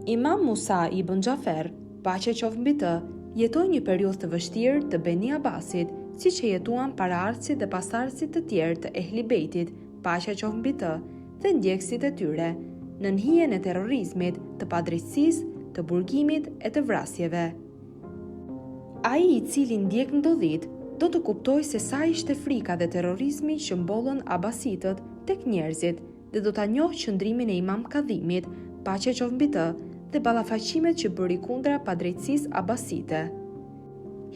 Imam Musa ibn Gjafer, paqja qoftë mbi të, jetoi një periudhë të vështirë të Beni Abbasit, siç e jetuan paraardhësit dhe pasardhësit të tjerë të Ehli Bejtit, paqja qoftë mbi të, dhe ndjekësit e tyre, në hijen e terrorizmit, të padrejtësisë, të burgimit e të vrasjeve. Ai i cili ndjek ndodhit, do të kuptoj se sa ishte frika dhe terrorizmi që mbollën Abbasitët tek njerëzit dhe do ta njohë qëndrimin e Imam Kadhimit, paqja qoftë mbi të, dhe ballafaqimet që bëri kundra padrejtësisë Abbasite.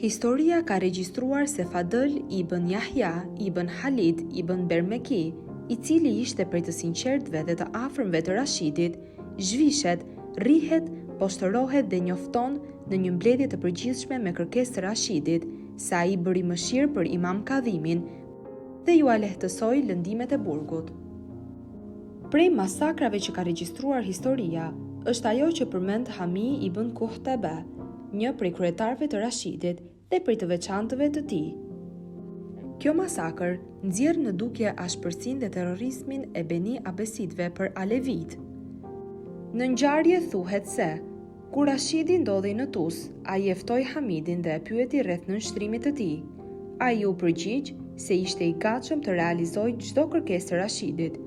Historia ka regjistruar se Fadl ibn Yahya ibn Halid ibn Bermeki, i cili ishte prej të sinqertëve dhe të afërmve të Rashidit, zhvishet, rrihet, poshtërohet dhe njofton në një mbledhje të përgjithshme me kërkesë të Rashidit, se ai bëri mëshirë për Imam Kadhimin dhe ju lehtësoi lëndimet e burgut. Prej masakrave që ka regjistruar historia, është ajo që përmend Hami ibn Kuhtebe, një prej kryetarëve të Rashidit dhe prej të veçantëve të tij. Kjo masakër nxjerr në dukje ashpërsinë dhe terrorizmin e Beni Abbasitëve për Alevit. Në ngjarje thuhet se kur Rashidi ndodhej në Tus, ai e ftoi Hamidin dhe e pyeti rreth nënshtrimit të tij. Ai u përgjigj se ishte i gatshëm të realizojë çdo kërkesë të Rashidit.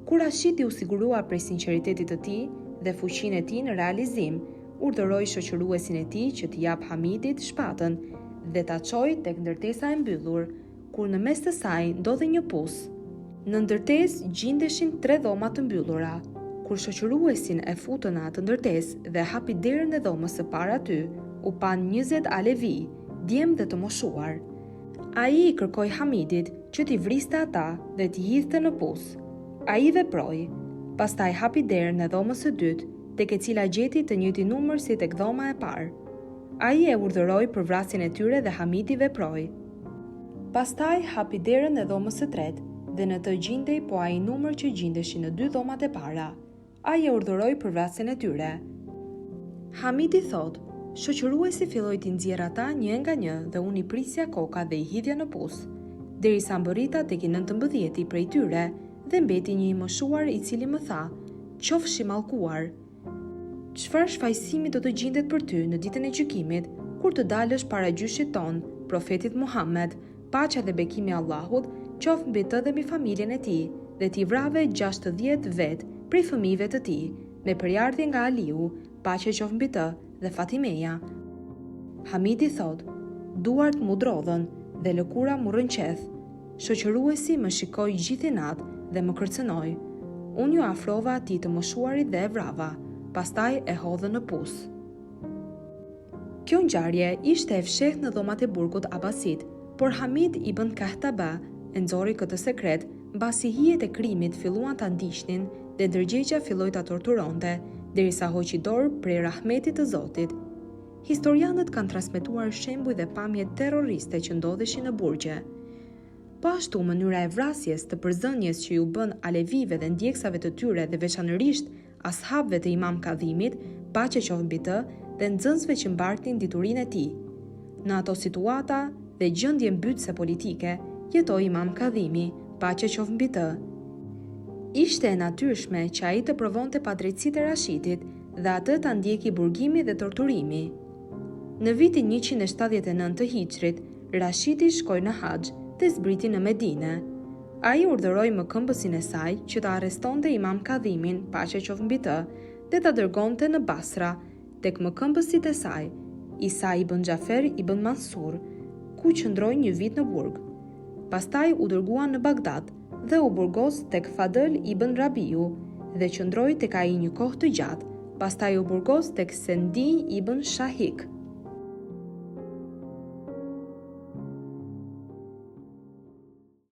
Kur Rashidi u sigurua prej sinqeritetit të tij dhe fuqinë e tij në realizim, urdhëroi shoqëruesin e tij që t'i jap Hamidit shpatën dhe ta çojë tek ndërtesa e mbyllur, kur në mes të saj ndodhej një pus. Në ndërtesë gjindeshin 3 dhoma të mbyllura. Kur shoqëruesin e futën në atë ndërtesë dhe hapi derën e dhomës së parë aty, u pan 20 Alevi, djem dhe të moshuar. Ai i kërkoi Hamidit që t'i vriste ata dhe t'i hidhte në pus. Ai veproi, pastaj hapi derën e dhomës së dytë, tek e cila gjeti të njëjtin numër si tek dhoma e parë. Ai e urdhëroi për vrasjen e tyre dhe Hamidi veproi. Pastaj hapi derën e dhomës së tretë dhe në të gjindej po ai numër që gjindeshin në 2 dhomat e para. Ai e urdhëroi për vrasjen e tyre. Hamidi thot, shoqëruesi filloi t'i nxjerrë ata një nga një dhe unë i prisja koka dhe i hidhja në pus, derisa mbërrita tek i 19 prej tyre dhe mbeti një i moshuar i cili më tha, qofshi mallkuar. Çfarë shfaqësimi do të gjendet për ty në ditën e gjykimit, kur të dalësh para gjyshit ton, profetit Muhammed, paqja dhe bekimi i Allahut, qoftë mbi të dhe mbi familjen e tij, dhe t'i vrave 60 vet prej fëmijëve të tij, me përjardhje nga Aliu, paqja qoftë mbi të, dhe Fatimeja. Hamidi thot, duart mu drodhën dhe lëkura mu rënqeth. Shoqëruesi më shikoi gjithë natë dhe më kërcënoi. Unë ju afrova atij të moshuarit dhe e vrava, pastaj e hodhën në pus. Kjo ngjarje ishte e fshehtë në dhomat e burgut Abbasit, por Hamid ibn Kahtaba e nxori këtë sekret mbasi hijet e krimit filluan ta ndiqnin dhe ndërgjegja filloi ta torturonte, derisa hoqi dorë prej rahmetit të Zotit. Historianët kanë transmetuar shembuj dhe pamje terroriste që ndodheshin në burgje. Po ashtu mënyra e vrasjes të përzënjes që ju bën Alevive dhe ndjeksave të tyre dhe veçanërisht ashabëve të Imam Kadhimit, paqja qoftë mbi të, dhe nxënësve që mbartin diturinë e tij. Në ato situata dhe gjendje mbytëse politike, jetoi Imam Kadhimi, paqja qoftë mbi të. Ishte e natyrshme që ai të provonte padrejtësitë e Rashidit dhe atë ta ndjeki burgimi dhe torturimi. Në vitin 179 të Hijrit, Rashidi shkoi në Haxh dhe zbriti në Medinë. Ai urdhëroi mëkëmbësin e saj që ta arrestonte Imam Kadhimin, paqja qoftë mbi të, dhe ta dërgonte në Basra tek mëkëmbësit e saj, Isa ibn Gjafer ibn Mansur, ku qëndroi një vit në burg. Pastaj u dërguan në Bagdad dhe u burgos tek Fadl ibn Rabiu dhe qëndroi tek ai një kohë të gjatë. Pastaj u burgos tek Sendi ibn Shahik.